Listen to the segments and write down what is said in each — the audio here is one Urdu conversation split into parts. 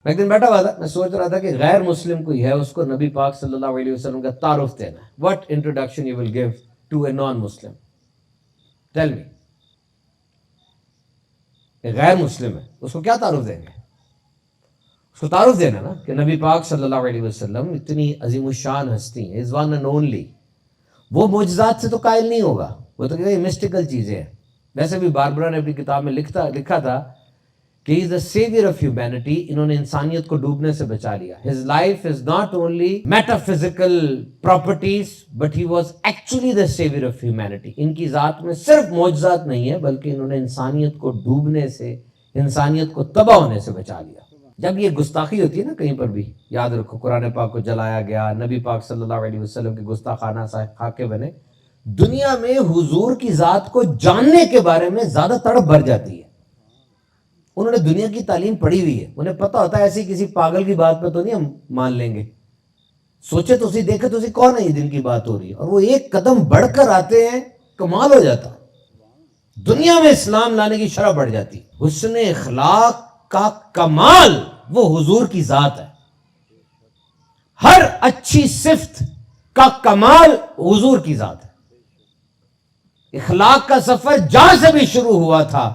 میں ایک دن بیٹھا ہوا تھا, میں سوچ رہا تھا کہ غیر مسلم کوئی ہے, اس کو نبی پاک صلی اللہ علیہ وسلم کا تعارف دینا ہے. What introduction you will give to a non-Muslim? Tell me. غیر مسلم ہے, اس کو کیا تعارف دیں گے؟ اس کو تعارف دینا نا کہ نبی پاک صلی اللہ علیہ وسلم اتنی عظیم الشان ہستی ہیں, از ون اینڈ اونلی. وہ معجزات سے تو قائل نہیں ہوگا, وہ تو کہ مسٹیکل چیزیں ہیں. ویسے بھی باربرا نے اپنی کتاب میں لکھا تھا کہ he is the savior of humanity. انہوں نے انسانیت کو ڈوبنے سے بچا لیا. His life is not only metaphysical properties but he was actually the savior of humanity. ان کی ذات میں صرف معجزات نہیں ہے بلکہ انہوں نے انسانیت کو ڈوبنے سے, انسانیت کو تباہ ہونے سے بچا لیا. جب یہ گستاخی ہوتی ہے نا کہیں پر بھی, یاد رکھو قرآن پاک کو جلایا گیا, نبی پاک صلی اللہ علیہ وسلم کے گستاخانہ خاکے بنے, دنیا میں حضور کی ذات کو جاننے کے بارے میں زیادہ تڑپ بھر جاتی ہے. انہوں نے دنیا کی تعلیم پڑھی ہوئی ہے, انہیں پتہ ہوتا ہے ایسی کسی پاگل کی بات پہ تو نہیں ہم مان لیں گے. سوچے تو دیکھے تو کون ہے یہ دن کی بات ہو رہی ہے, اور وہ ایک قدم بڑھ کر آتے ہیں, کمال ہو جاتا. دنیا میں اسلام لانے کی شرح بڑھ جاتی. حسن اخلاق کا کمال وہ حضور کی ذات ہے. ہر اچھی صفت کا کمال حضور کی ذات ہے. اخلاق کا سفر جہاں سے بھی شروع ہوا تھا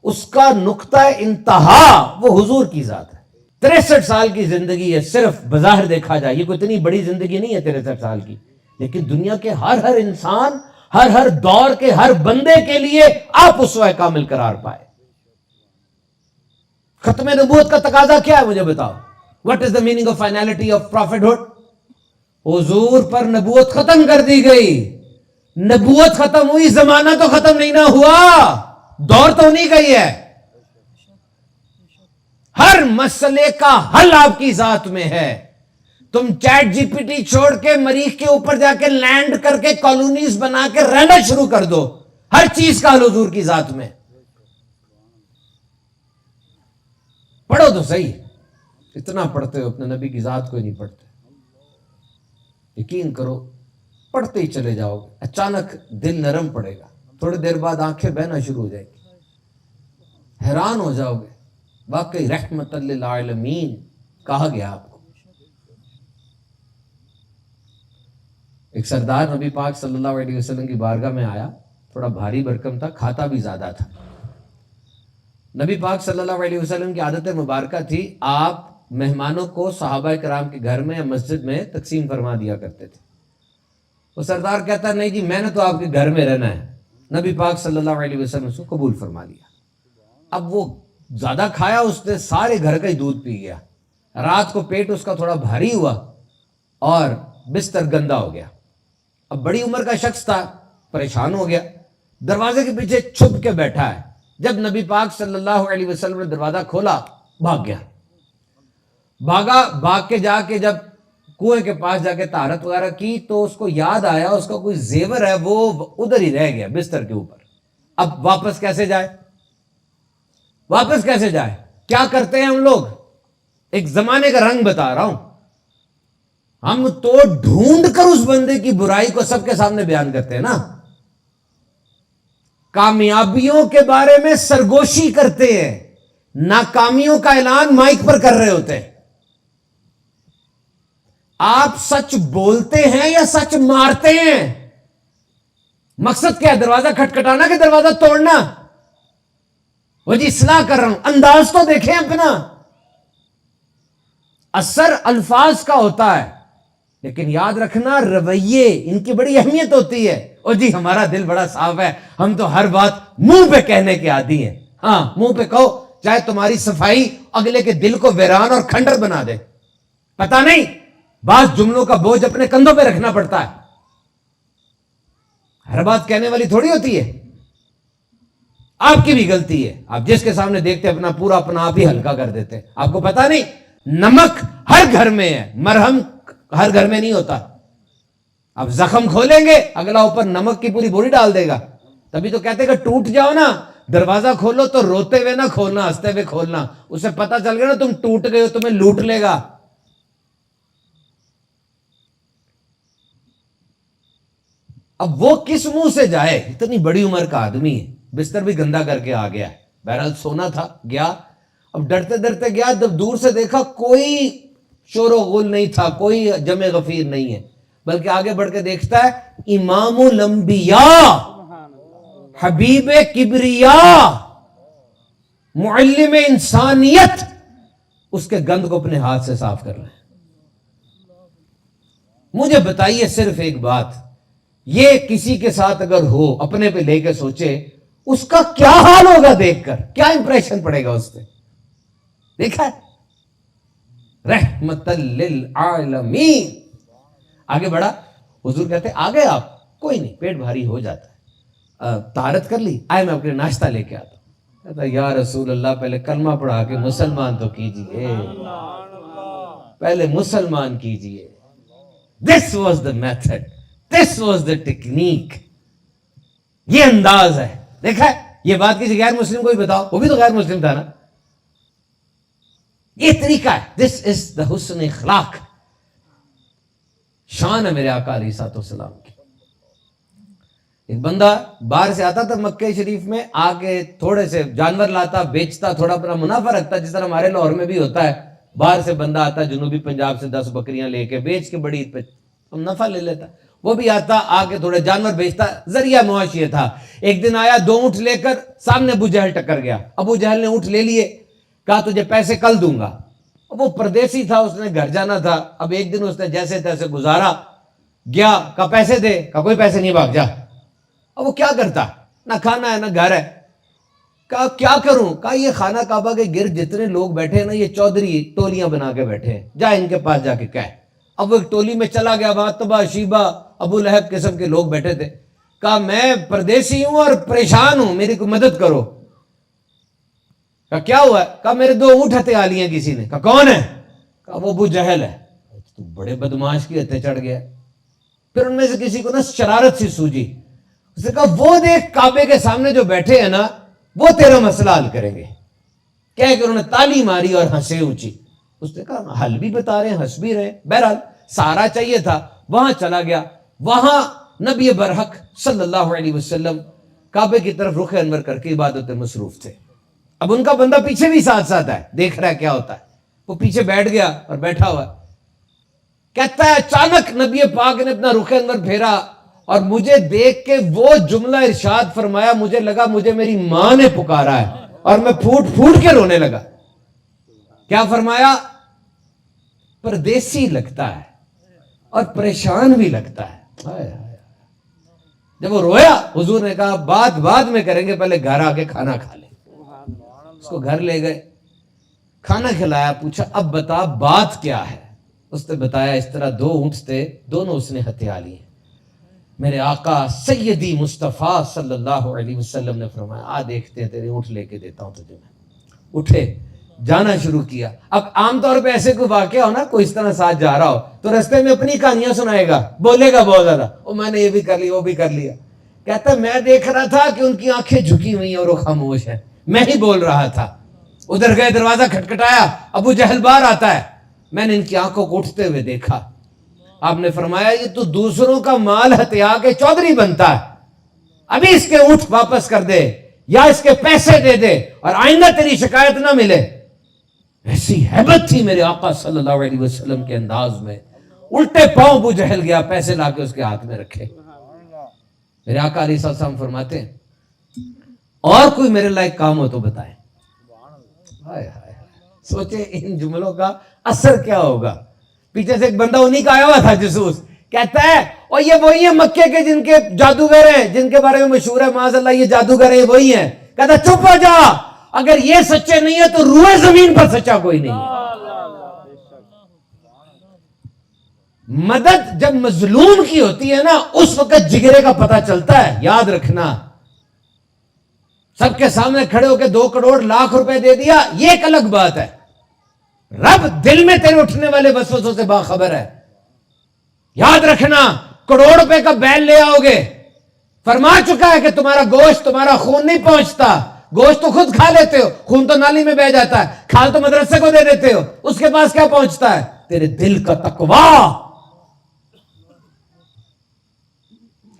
اس کا نقطہ انتہا وہ حضور کی ذات ہے. 63 سال کی زندگی ہے, صرف بظاہر دیکھا جائے یہ کوئی اتنی بڑی زندگی نہیں ہے 63 سال کی, لیکن دنیا کے ہر انسان, ہر دور کے ہر بندے کے لیے آپ اسوہ کامل قرار پائے. ختم نبوت کا تقاضا کیا ہے مجھے بتاؤ. What is the meaning of finality of prophethood? حضور پر نبوت ختم کر دی گئی. نبوت ختم ہوئی, زمانہ تو ختم نہیں نہ ہوا, دور تو نہیں گئی ہے. ہر مسئلے کا حل آپ کی ذات میں ہے. تم چیٹ جی پی ٹی چھوڑ کے مریخ کے اوپر جا کے لینڈ کر کے کالونیز بنا کے رہنا شروع کر دو, ہر چیز کا حل حضور کی ذات میں. پڑھو تو صحیح, اتنا پڑھتے ہو, اپنے نبی کی ذات کو ہی نہیں پڑھتے. یقین کرو پڑھتے ہی چلے جاؤ گے, اچانک دل نرم پڑے گا, تھوڑی دیر بعد آنکھیں بہنا شروع ہو جائیں گی, حیران ہو جاؤ گے. واقعی رحمت للعالمین کہا گیا آپ کو. ایک سردار نبی پاک صلی اللہ علیہ وسلم کی بارگاہ میں آیا, تھوڑا بھاری بھرکم تھا, کھاتا بھی زیادہ تھا. نبی پاک صلی اللہ علیہ وسلم کی عادت مبارکہ تھی, آپ مہمانوں کو صحابہ کرام کے گھر میں یا مسجد میں تقسیم فرما دیا کرتے تھے. وہ سردار کہتا نہیں جی میں نے تو آپ کے گھر میں رہنا ہے. نبی پاک صلی اللہ علیہ وسلم اس کو قبول فرما لیا. اب وہ زیادہ کھایا, اس نے سارے گھر کا ہی دودھ پی گیا. رات کو پیٹ اس کا تھوڑا بھاری ہوا اور بستر گندا ہو گیا. اب بڑی عمر کا شخص تھا, پریشان ہو گیا, دروازے کے پیچھے چھپ کے بیٹھا ہے. جب نبی پاک صلی اللہ علیہ وسلم نے دروازہ کھولا, بھاگ گیا. بھاگ کے جا کے جب کنویں کے پاس جا کے طہارت وغیرہ کی تو اس کو یاد آیا اس کا کوئی زیور ہے وہ ادھر ہی رہ گیا بستر کے اوپر. اب واپس کیسے جائے, واپس کیسے جائے؟ کیا کرتے ہیں ہم لوگ, ایک زمانے کا رنگ بتا رہا ہوں, ہم تو ڈھونڈ کر اس بندے کی برائی کو سب کے سامنے بیان کرتے ہیں نا. کامیابیوں کے بارے میں سرگوشی کرتے ہیں, ناکامیوں کا اعلان مائک پر کر رہے ہوتے ہیں. آپ سچ بولتے ہیں یا سچ مارتے ہیں؟ مقصد کیا ہے, دروازہ کھٹکھٹانا کہ دروازہ توڑنا؟ وہ جی اصلاح کر رہا ہوں, انداز تو دیکھیں اپنا. اثر الفاظ کا ہوتا ہے لیکن یاد رکھنا رویے ان کی بڑی اہمیت ہوتی ہے. او جی ہمارا دل بڑا صاف ہے, ہم تو ہر بات منہ پہ کہنے کے عادی ہیں. ہاں منہ پہ کہو, چاہے تمہاری صفائی اگلے کے دل کو ویران اور کھنڈر بنا دے. پتہ نہیں بعض جملوں کا بوجھ اپنے کندھوں پہ رکھنا پڑتا ہے. ہر بات کہنے والی تھوڑی ہوتی ہے. آپ کی بھی غلطی ہے, آپ جس کے سامنے دیکھتے اپنا پورا اپنا آپ ہی ہلکا کر دیتے. آپ کو پتا نہیں نمک ہر گھر میں ہے, مرہم ہر گھر میں نہیں ہوتا. اب زخم کھولیں گے, اگلا اوپر نمک کی پوری بوری ڈال دے گا. تبھی تو کہتے کہ ٹوٹ جاؤ نا, دروازہ کھولو تو روتے ہوئے نہ کھولنا, ہنستے ہوئے کھولنا. اسے پتا چل گیا نا تم ٹوٹ گئے ہو, تمہیں لوٹ لے گا. اب وہ کس منہ سے جائے, اتنی بڑی عمر کا آدمی ہے, بستر بھی گندا کر کے آ گیا ہے. بہرحال سونا تھا, گیا اب ڈرتے ڈرتے گیا، جب دور سے دیکھا کوئی شور و غل نہیں تھا، کوئی جمع غفیر نہیں ہے، بلکہ آگے بڑھ کے دیکھتا ہے امام الانبیاء، حبیب کبریا، معلم انسانیت، اس کے گند کو اپنے ہاتھ سے صاف کر رہے ہیں۔ مجھے بتائیے صرف ایک بات، یہ کسی کے ساتھ اگر ہو، اپنے پہ لے کے سوچے، اس کا کیا حال ہوگا دیکھ کر، کیا امپریشن پڑے گا اس پہ؟ دیکھا ہے، رحمت للعالمین۔ آگے بڑھا، حضور کہتے آگے آپ، کوئی نہیں، پیٹ بھاری ہو جاتا ہے، طہارت کر لی، آئے میں اپنے ناشتہ لے کے آتا ہوں۔ کہتا یا رسول اللہ پہلے کلمہ پڑھا کے مسلمان تو کیجئے، پہلے مسلمان کیجئے۔ This was the method, this was the technique، یہ انداز ہے۔ دیکھا ہے، یہ بات کسی غیر مسلم کو بھی بتاؤ، وہ بھی تو غیر مسلم تھا نا، یہ طریقہ ہے۔ This is the حسن اخلاق، شان ہے میرے آقا علیہ الصلوۃ والسلام کی۔ ایک بندہ باہر سے آتا تھا مکہ شریف میں، آ کے تھوڑے سے جانور لاتا، بیچتا، تھوڑا اپنا منافع رکھتا، جس طرح ہمارے لاہور میں بھی ہوتا ہے، باہر سے بندہ آتا جنوبی پنجاب سے 10 بکریاں لے کے بیچ کے بڑی عید پہ نفع لے لیتا، وہ بھی آتا آ کے تھوڑے جانور بیچتا، ذریعہ معاشی تھا۔ ایک دن آیا 2 اونٹ لے کر، سامنے ابو جہل ٹکر گیا، ابو جہل نے اونٹ لے لیے، کہا تجھے پیسے کل دوں گا۔ وہ پردیسی تھا، اس نے گھر جانا تھا، اب ایک دن اس نے جیسے تیسے گزارا، گیا، کہا پیسے دے، کہا کوئی پیسے نہیں، بھاگ جا۔ اب وہ کیا کرتا، نہ کھانا ہے نہ گھر ہے، کہا کیا کروں، کہا یہ خانہ کعبہ کے گرد جتنے لوگ بیٹھے ہیں نا، یہ چودھری ٹولیاں بنا کے بیٹھے ہیں، جا ان کے پاس جا کے کہہ۔ اب وہ ایک ٹولی میں چلا گیا، وہاں تبا شیبہ ابو لہب قسم کے لوگ بیٹھے تھے، کہا میں پردیسی ہوں اور پریشان ہوں، میری کو مدد کرو۔ کہا کیا ہوا ہے، کہا میرے 2 اونٹ ہتھے آ لی ہیں کسی نے۔ کہا کون ہے، کہا وہ ابو جہل ہے۔ تو بڑے بدماش کی ہتھے چڑھ گیا۔ پھر ان میں سے کسی کو نا شرارت سی سوجی، اس نے کہا وہ دیکھ کعبے کے سامنے جو بیٹھے ہیں نا، وہ تیرا مسئلہ حل کریں گے۔ کہہ کہ انہوں نے تالی ماری اور ہنسے اونچی۔ اس نے کہا حل بھی بتا رہے ہیں، ہنس بھی رہے ہیں، بہرحال سارا چاہیے تھا، وہاں چلا گیا۔ وہاں نبی برحق صلی اللہ علیہ وسلم کعبے کی طرف رخ انور کر کے عبادت میں مصروف تھے۔ اب ان کا بندہ پیچھے بھی ساتھ ساتھ ہے، دیکھ رہا ہے کیا ہوتا ہے۔ وہ پیچھے بیٹھ گیا اور بیٹھا ہوا ہے۔ کہتا ہے اچانک نبی پاک نے اپنا رخ انور پھیرا اور مجھے دیکھ کے وہ جملہ ارشاد فرمایا، مجھے لگا مجھے میری ماں نے پکارا ہے، اور میں پھوٹ پھوٹ کے رونے لگا۔ کیا فرمایا، پردیسی لگتا ہے اور پریشان بھی لگتا ہے۔ جب وہ رویا، حضور نے کہا بات بعد میں کریں گے، پہلے گھر آ کے کھانا کھا لے۔ اس کو گھر لے گئے، کھانا کھلایا، پوچھا اب بتا بات کیا ہے۔ اس نے بتایا اس طرح 2 اونٹ تھے، دونوں اس نے ہتھیار لیے۔ میرے آقا سیدی مصطفیٰ صلی اللہ علیہ وسلم نے فرمایا آ دیکھتے ہیں، تیرے اونٹ لے کے دیتا ہوں تجھے میں۔ اٹھے، جانا شروع کیا۔ اب عام طور پہ ایسے کوئی واقعہ ہو نا، کوئی اس طرح ساتھ جا رہا ہو تو رستے میں اپنی کہانیاں سنائے گا، بولے گا بہت زیادہ، وہ میں نے یہ بھی کر لیا، وہ بھی کر لیا۔ کہتا میں دیکھ رہا تھا کہ ان کی آنکھیں جھکی ہوئی ہیں اور وہ خاموش ہیں، میں ہی بول رہا تھا۔ ادھر گئے، دروازہ کھٹکھٹایا، ابو جہل باہر آتا ہے، میں نے ان کی آنکھوں کو اٹھتے ہوئے دیکھا۔ آپ نے فرمایا یہ تو دوسروں کا مال ہتھیا کے چودھری بنتا ہے، ابھی اس کے اونٹ واپس کر دے یا اس کے پیسے دے دے اور آئندہ تیری شکایت نہ ملے۔ ایسی ہیبت تھی میرے آقا صلی اللہ علیہ وسلم کے انداز میں۔ الٹے پاؤں ابو جہل گیا، پیسے لا کے اس کے ہاتھ میں رکھے۔ میرے آقا علیہ السلام فرماتے ہیں اور کوئی میرے لائق کام ہو تو بتائیں۔ سوچے ان جملوں کا اثر کیا ہوگا۔ پیچھے سے ایک بندہ انہی کا آیا ہوا تھا جسوس، کہتا ہے اور یہ وہی ہیں مکے کے جن کے جادوگر ہیں، جن کے بارے میں مشہور ہے معاذ اللہ یہ جادوگر ہیں، وہی ہیں۔ کہتا چپ ہو جا، اگر یہ سچے نہیں ہے تو روئے زمین پر سچا کوئی نہیں ہے۔ مدد جب مظلوم کی ہوتی ہے نا، اس وقت جگرے کا پتہ چلتا ہے، یاد رکھنا۔ سب کے سامنے کھڑے ہو کے 2 کروڑ لاکھ روپے دے دیا، یہ ایک الگ بات ہے۔ رب دل میں تیرے اٹھنے والے وسوسوں سے باخبر ہے۔ یاد رکھنا، کروڑ روپے کا بیل لے آؤ گے، فرما چکا ہے کہ تمہارا گوشت تمہارا خون نہیں پہنچتا، گوشت تو خود کھا لیتے ہو، خون تو نالی میں بہ جاتا ہے، کھال تو مدرسے کو دے دیتے ہو، اس کے پاس کیا پہنچتا ہے؟ تیرے دل کا تقویٰ۔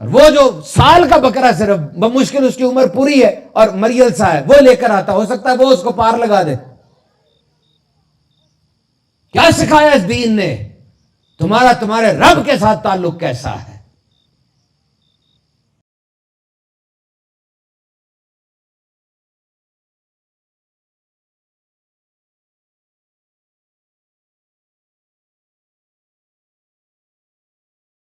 اور وہ جو سال کا بکرا صرف بمشکل اس کی عمر پوری ہے اور مریل سا ہے، وہ لے کر آتا، ہو سکتا ہے وہ اس کو پار لگا دے، کیا سکھایا اس دین نے؟ تمہارا تمہارے رب کے ساتھ تعلق کیسا ہے؟